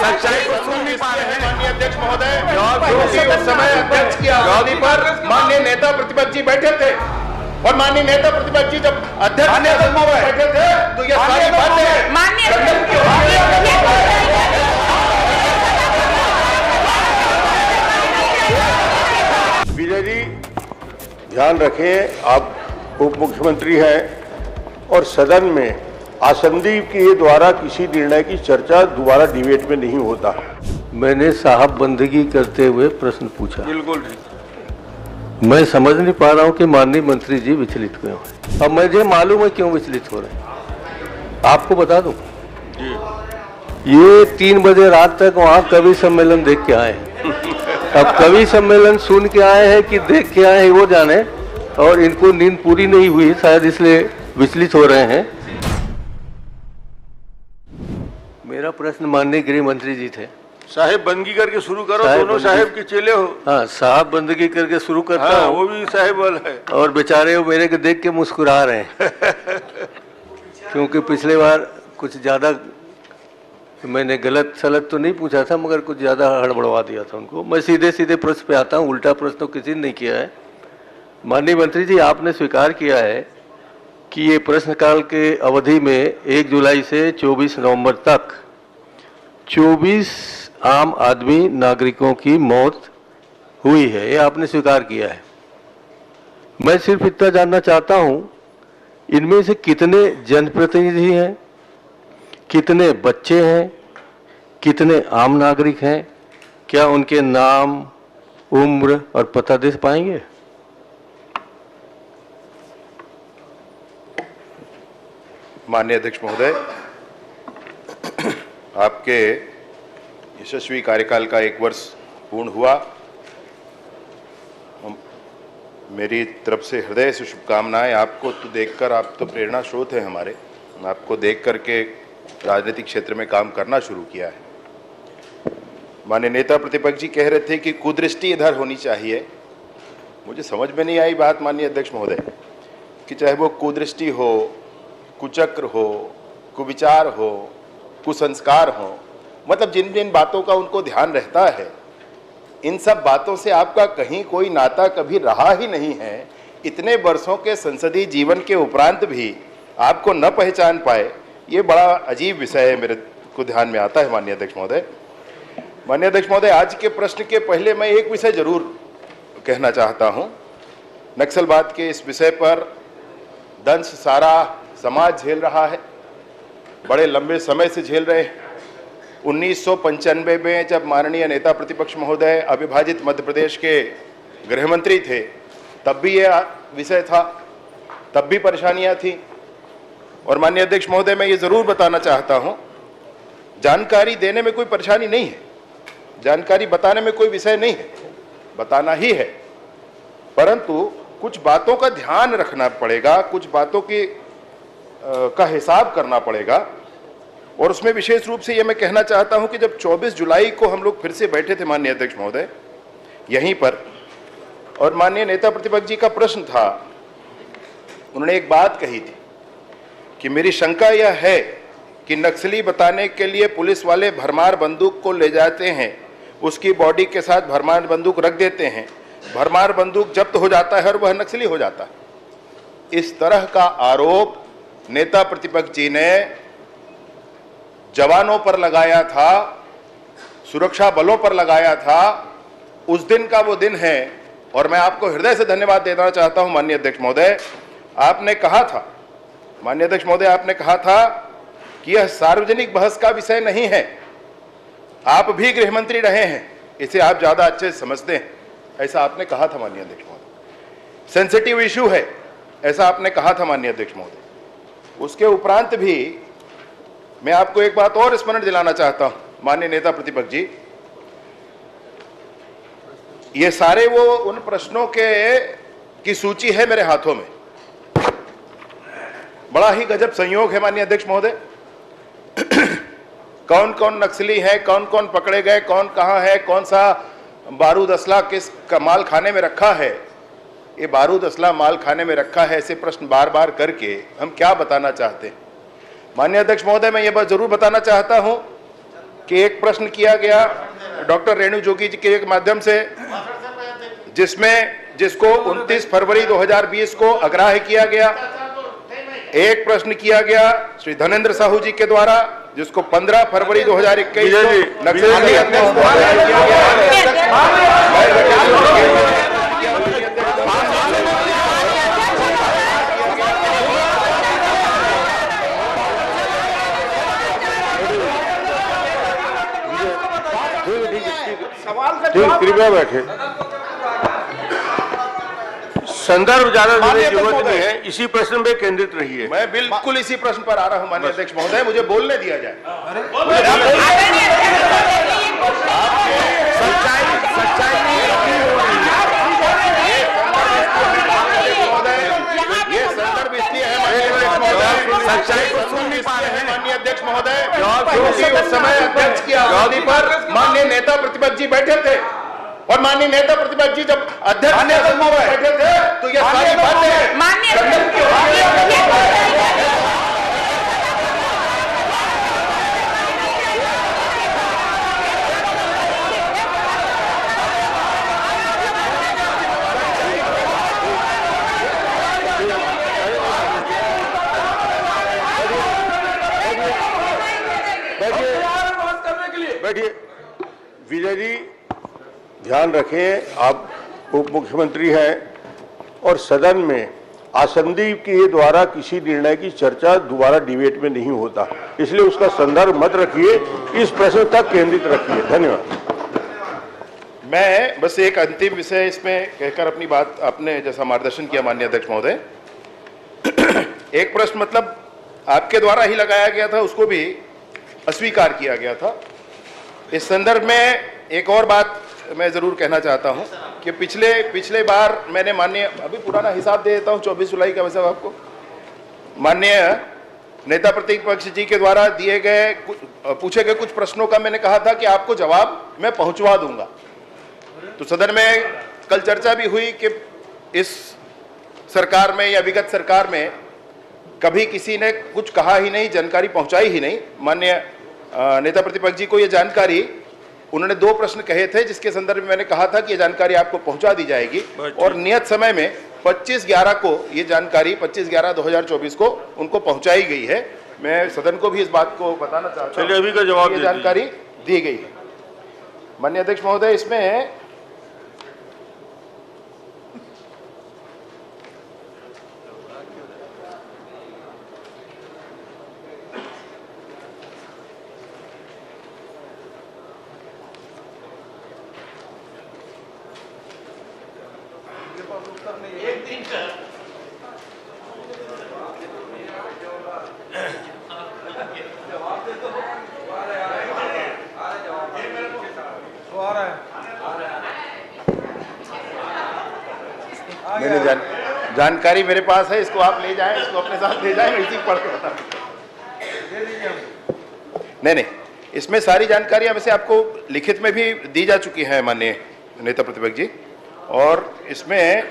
सच्चाई को सुन नहीं पा रहे हैं माननीय अध्यक्ष महोदय, क्योंकि उस समय अध्यक्ष की आवाज़ पर माननीय नेता प्रतिपक्ष जी बैठे थे और माननीय नेता प्रतिपक्ष जी जब अध्यक्ष बैठे थे तो ये सारी बातें विजय जी ध्यान रखें, आप उप मुख्यमंत्री हैं और सदन में आसंदी के द्वारा किसी निर्णय की चर्चा दोबारा डिबेट में नहीं होता। मैंने साहब बंदगी करते हुए प्रश्न पूछा। बिल्कुल ठीक। मैं समझ नहीं पा रहा हूं कि माननीय मंत्री जी विचलित क्यों हैं। अब मुझे मालूम है क्यों विचलित हो रहे हैं, आपको बता दूं। ये 3 बजे रात तक वहां कवि सम्मेलन देख के आए हैं। अब कवि सम्मेलन सुन के आए हैं कि देख के आए हैं वो जाने, और इनको नींद पूरी नहीं हुई शायद, इसलिए विचलित हो रहे हैं। मेरा प्रश्न माननीय गृह मंत्री जी थे। साहेब बंदगी करके शुरू करो, दोनों साहेब के चेले हो। हाँ, साहब बंदगी करके शुरू करता हाँ, हूँ। वो भी साहेब वाला है। और बेचारे वो मेरे को देख के मुस्कुरा रहे हैं क्योंकि पिछले बार कुछ ज्यादा मैंने गलत सलत तो नहीं पूछा था, मगर कुछ ज्यादा हड़बड़वा दिया था उनको। मैं सीधे सीधे प्रश्न पे आता हूँ, उल्टा प्रश्न तो किसी ने नहीं किया है। माननीय मंत्री जी, आपने स्वीकार किया है कि ये प्रश्नकाल के अवधि में 1 जुलाई से 24 नवंबर तक 24 आम आदमी नागरिकों की मौत हुई है, ये आपने स्वीकार किया है। मैं सिर्फ इतना जानना चाहता हूं, इनमें से कितने जनप्रतिनिधि हैं, कितने बच्चे हैं, कितने आम नागरिक हैं? क्या उनके नाम, उम्र और पता दे पाएंगे? माननीय अध्यक्ष महोदय, आपके यशस्वी कार्यकाल का 1 वर्ष पूर्ण हुआ। मेरी तरफ से हृदय से शुभकामनाएं। आपको तो देखकर, आप तो प्रेरणा स्रोत हैं हमारे, आपको देख करके राजनीतिक क्षेत्र में काम करना शुरू किया है। माननीय नेता प्रतिपक्ष जी कह रहे थे कि कुदृष्टि इधर होनी चाहिए। मुझे समझ में नहीं आई बात माननीय अध्यक्ष महोदय, कि चाहे वो कुदृष्टि हो, कुचक्र हो, कुविचार हो, कुसंस्कार हो, मतलब जिन जिन बातों का उनको ध्यान रहता है, इन सब बातों से आपका कहीं कोई नाता कभी रहा ही नहीं है। इतने वर्षों के संसदीय जीवन के उपरांत भी आपको न पहचान पाए, ये बड़ा अजीब विषय है, मेरे को ध्यान में आता है माननीय अध्यक्ष महोदय। माननीय अध्यक्ष महोदय, आज के प्रश्न के पहले मैं एक विषय जरूर कहना चाहता हूँ। नक्सलवाद के इस विषय पर दंश सारा समाज झेल रहा है, बड़े लंबे समय से झेल रहे हैं। 1995 में जब माननीय नेता प्रतिपक्ष महोदय अविभाजित मध्य प्रदेश के गृह मंत्री थे, तब भी ये विषय था, तब भी परेशानियां थी। और माननीय अध्यक्ष महोदय, मैं ये जरूर बताना चाहता हूं, जानकारी देने में कोई परेशानी नहीं है, जानकारी बताने में कोई विषय नहीं है, बताना ही है, परंतु कुछ बातों का ध्यान रखना पड़ेगा, कुछ बातों की का हिसाब करना पड़ेगा। और उसमें विशेष रूप से ये मैं कहना चाहता हूं कि जब 24 जुलाई को हम लोग फिर से बैठे थे माननीय अध्यक्ष महोदय यहीं पर, और माननीय नेता प्रतिपक्ष जी का प्रश्न था, उन्होंने एक बात कही थी कि मेरी शंका यह है कि नक्सली बताने के लिए पुलिस वाले भरमार बंदूक को ले जाते हैं, उसकी बॉडी के साथ भरमार बंदूक रख देते हैं, भरमार बंदूक जब्त हो जाता है और वह नक्सली हो जाता है। इस तरह का आरोप नेता प्रतिपक्ष जी ने जवानों पर लगाया था, सुरक्षा बलों पर लगाया था। उस दिन का वो दिन है, और मैं आपको हृदय से धन्यवाद देना चाहता हूं माननीय अध्यक्ष महोदय। आपने कहा था, माननीय अध्यक्ष महोदय, आपने कहा था कि यह सार्वजनिक बहस का विषय नहीं है। आप भी गृह मंत्री रहे हैं, इसे आप ज्यादा अच्छे से समझते हैं, ऐसा आपने कहा था माननीय अध्यक्ष महोदय। सेंसिटिव इशू है, ऐसा आपने कहा था माननीय अध्यक्ष महोदय। उसके उपरांत भी मैं आपको एक बात और स्मरण दिलाना चाहता हूं माननीय नेता प्रतिपक्ष जी, ये सारे वो उन प्रश्नों की सूची है मेरे हाथों में। बड़ा ही गजब संयोग है माननीय अध्यक्ष महोदय, कौन कौन नक्सली है, कौन कौन पकड़े गए, कौन कहां है, कौन सा बारूद असला किस माल खाने में रखा है, ये बारूद असला माल खाने में रखा है, ऐसे प्रश्न बार बार करके हम क्या बताना चाहते हैं? माननीय अध्यक्ष महोदय, मैं ये बात जरूर बताना चाहता हूं कि एक प्रश्न किया गया डॉक्टर रेणु जोगी जी के माध्यम से, जिसको 29 फरवरी 2020 को अग्राह्य किया गया। एक प्रश्न किया गया श्री धनेंद्र साहू जी के द्वारा, जिसको 15 फरवरी 2021 को नक्सली अध्यक्ष को अग्राह्य किया गया। कृपया बैठे। संदर्भ ज्यादा देने की जरूरत नहीं है, इसी प्रश्न पे केंद्रित रहिए। मैं बिल्कुल इसी प्रश्न पर आ रहा हूं माननीय अध्यक्ष महोदय, मुझे बोलने दिया जाए। ये संदर्भ इसलिए है माननीय अध्यक्ष महोदय, क्योंकि उस समय अध्यक्ष की आवाज़ पर माननीय नेता प्रतिपक्ष जी बैठे थे, और माननीय नेता प्रतिपक्ष जी जब अध्यक्ष बैठे थे तो ये सारी बातें बैठिए। विजय जी, ध्यान रखें, आप उप मुख्यमंत्री हैं और सदन में आसंदी के द्वारा किसी निर्णय की चर्चा दोबारा डिबेट में नहीं होता, इसलिए उसका संदर्भ मत रखिए, इस प्रश्न तक केंद्रित रखिए। धन्यवाद। मैं बस एक अंतिम विषय इसमें कहकर अपनी बात, आपने जैसा मार्गदर्शन किया माननीय अध्यक्ष महोदय, एक प्रश्न मतलब आपके द्वारा ही लगाया गया था, उसको भी अस्वीकार किया गया था। इस संदर्भ में एक और बात मैं जरूर कहना चाहता हूं कि पिछले बार मैंने माननीय, अभी पुराना हिसाब दे देता हूं 24 जुलाई का वैसे आपको, माननीय नेता प्रतिपक्ष जी के द्वारा दिए गए पूछे गए कुछ प्रश्नों का मैंने कहा था कि आपको जवाब मैं पहुंचवा दूंगा। तो सदन में कल चर्चा भी हुई कि इस सरकार में या विगत सरकार में कभी किसी ने कुछ कहा ही नहीं, जानकारी पहुंचाई ही नहीं। माननीय नेता प्रतिपक्ष जी को ये जानकारी, उन्होंने 2 प्रश्न कहे थे जिसके संदर्भ में मैंने कहा था कि ये जानकारी आपको पहुंचा दी जाएगी, और नियत समय में 25/11 को ये जानकारी 25/11/2024 को उनको पहुंचाई गई है। मैं सदन को भी इस बात को बताना चाहता हूं। चलिए, अभी का जवाब ये जानकारी दी गई है माननीय अध्यक्ष महोदय। इसमें मैंने जानकारी मेरे पास है, इसको आप ले जाएं, इसको अपने साथ ले जाएं, मैं इसी पढ़ के बता नहीं, इसमें सारी जानकारियां वैसे आपको लिखित में भी दी जा चुकी है माननीय नेता प्रतिपक्ष जी, और इसमें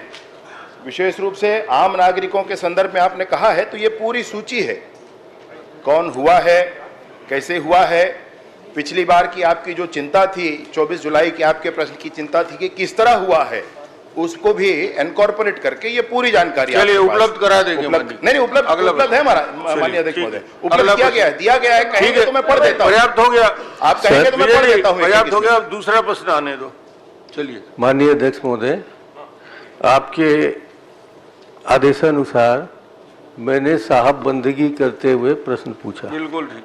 विशेष रूप से आम नागरिकों के संदर्भ में आपने कहा है, तो ये पूरी सूची है, कौन हुआ है, कैसे हुआ है, पिछली बार की आपकी जो चिंता थी, 24 जुलाई की आपके प्रश्न की चिंता थी कि किस तरह हुआ है, उसको भी इनकॉर्पोरेट करके ये पूरी जानकारी चलिए उपलब्ध करा देंगे। नहीं, उपलब्ध है हमारा माननीय अध्यक्ष महोदय, उपलब्ध किया गया है, दिया गया है। कहेंगे तो मैं पढ़ देता हूं। पर्याप्त हो गया, आप कहेंगे तो मैं पढ़ देता हूं। पर्याप्त हो गया, अब दूसरा प्रश्न आने दो। चलिए। माननीय अध्यक्ष महोदय, आपके आदेशानुसार मैंने साहब बंदगी करते हुए प्रश्न पूछा। बिल्कुल ठीक।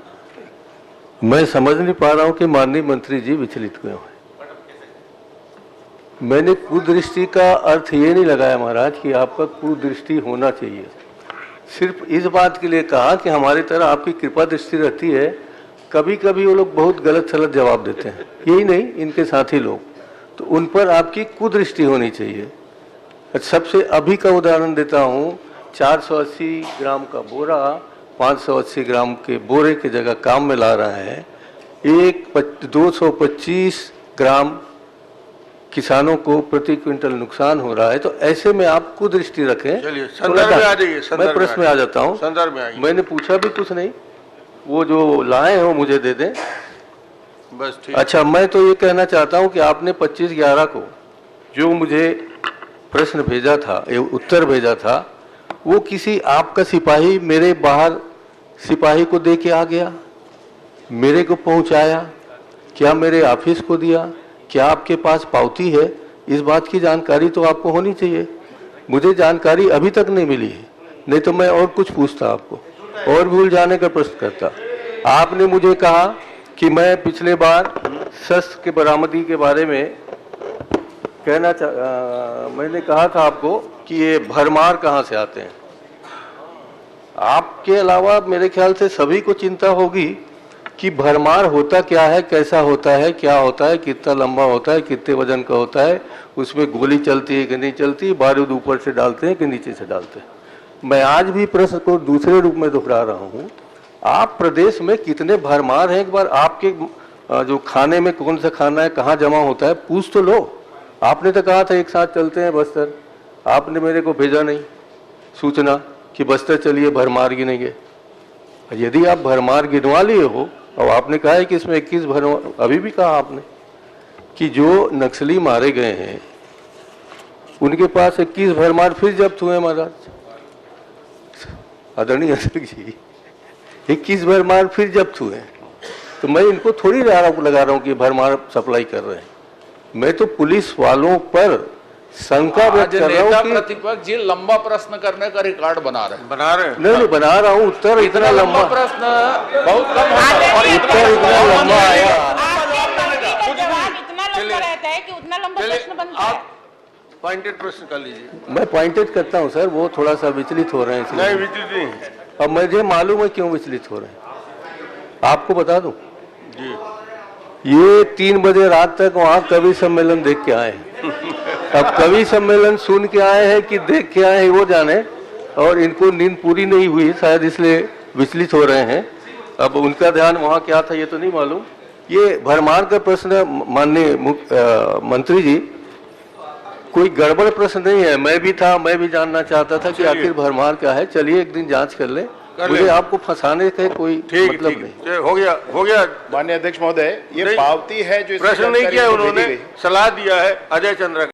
मैं समझ नहीं पा रहा हूं कि माननीय मंत्री जी विचलित क्यों हैं। मैंने कुदृष्टि का अर्थ ये नहीं लगाया महाराज कि आपका कुदृष्टि होना चाहिए, सिर्फ इस बात के लिए कहा कि हमारी तरह आपकी कृपा दृष्टि रहती है। कभी कभी वो लोग बहुत गलत सलत जवाब देते हैं, यही नहीं इनके साथी लोग, तो उन पर आपकी कुदृष्टि होनी चाहिए। सबसे अभी का उदाहरण देता हूँ, 480 ग्राम का बोरा 580 ग्राम के बोरे की जगह काम में ला रहा है, 225 ग्राम किसानों को प्रति क्विंटल नुकसान हो रहा है, तो ऐसे में आप को दृष्टि रखें। चलिए संदर्भ में आ जाइए, मैं प्रश्न में आ जाता हूँ। संदर्भ में आइए। मैंने पूछा भी कुछ नहीं, वो जो लाए हो मुझे दे दें बस ठीक। अच्छा, मैं तो ये कहना चाहता हूँ कि आपने 25/11 को जो मुझे प्रश्न भेजा था, ये उत्तर भेजा था, वो किसी आपका सिपाही मेरे बाहर सिपाही को दे के आ गया, मेरे को पहुंचाया, क्या मेरे ऑफिस को दिया, क्या आपके पास पावती है? इस बात की जानकारी तो आपको होनी चाहिए। मुझे जानकारी अभी तक नहीं मिली है, नहीं तो मैं और कुछ पूछता आपको और भूल जाने का प्रश्न करता। आपने मुझे कहा कि मैं पिछले बार शस्त्र के बरामदी के बारे में मैंने कहा था आपको कि ये भरमार कहाँ से आते हैं। आपके अलावा मेरे ख्याल से सभी को चिंता होगी कि भरमार होता क्या है, कैसा होता है, क्या होता है, कितना लंबा होता है, कितने वजन का होता है, उसमें गोली चलती है कि नहीं चलती, बारूद ऊपर से डालते हैं कि नीचे से डालते हैं। मैं आज भी प्रश्न को दूसरे रूप में दोहरा रहा हूँ, आप प्रदेश में कितने भरमार हैं, एक बार आपके जो खाने में कौन सा खाना है, कहाँ जमा होता है, पूछ तो लो। आपने तो कहा था एक साथ चलते हैं बस्तर, आपने मेरे को भेजा नहीं सूचना कि बस्तर चलिए भरमार गिनेंगे। यदि आप भरमार गिनवा लिए हो, और आपने कहा है कि इसमें 21 भरमार, अभी भी कहा आपने कि जो नक्सली मारे गए हैं उनके पास 21 भरमार फिर जब्त हुए महाराज, आदरणीय अध्यक्ष जी, 21 भरमार फिर जब्त हुए। तो मैं इनको थोड़ी लगा रहा हूँ कि भरमार सप्लाई कर रहे हैं, मैं तो पुलिस वालों पर शंका व्यक्त कर रहा हूँ कि प्रतिपक्ष जी लंबा प्रश्न करने का रिकॉर्ड बना रहे हैं। नहीं बना रहा हूँ, उत्तर इतना लंबा प्रश्न बहुत कम होता है और उत्तर इतना लंबा आया। इतना लंबा रहता है कि उतना लंबा प्रश्न बनता है। पॉइंटेड प्रश्न कर लीजिए। मैं पॉइंटेड करता हूँ सर, वो थोड़ा सा विचलित हो रहे हैं इसलिए। नहीं विचलित नहीं। अब मुझे मालूम है क्यों विचलित हो रहे हैं, आपको बता दूं। जी। ये 3 बजे रात तक वहाँ कवि सम्मेलन देख के आए हैं। अब कवि सम्मेलन सुन के आए हैं कि देख के आए हैं वो जाने, और इनको नींद पूरी नहीं हुई शायद, इसलिए विचलित हो रहे हैं। अब उनका ध्यान वहाँ क्या था ये तो नहीं मालूम। ये भरमार का प्रश्न माननीय मंत्री जी, कोई गड़बड़ प्रश्न नहीं है, मैं भी था, मैं भी जानना चाहता था कि आखिर भरमार क्या है। चलिए एक दिन जांच कर ले, मुझे आपको फंसाने का कोई मतलब नहीं। हो गया। माननीय अध्यक्ष महोदय, ये पावती है जो प्रश्न नहीं किया उन्होंने, सलाह दिया है अजय चंद्रा।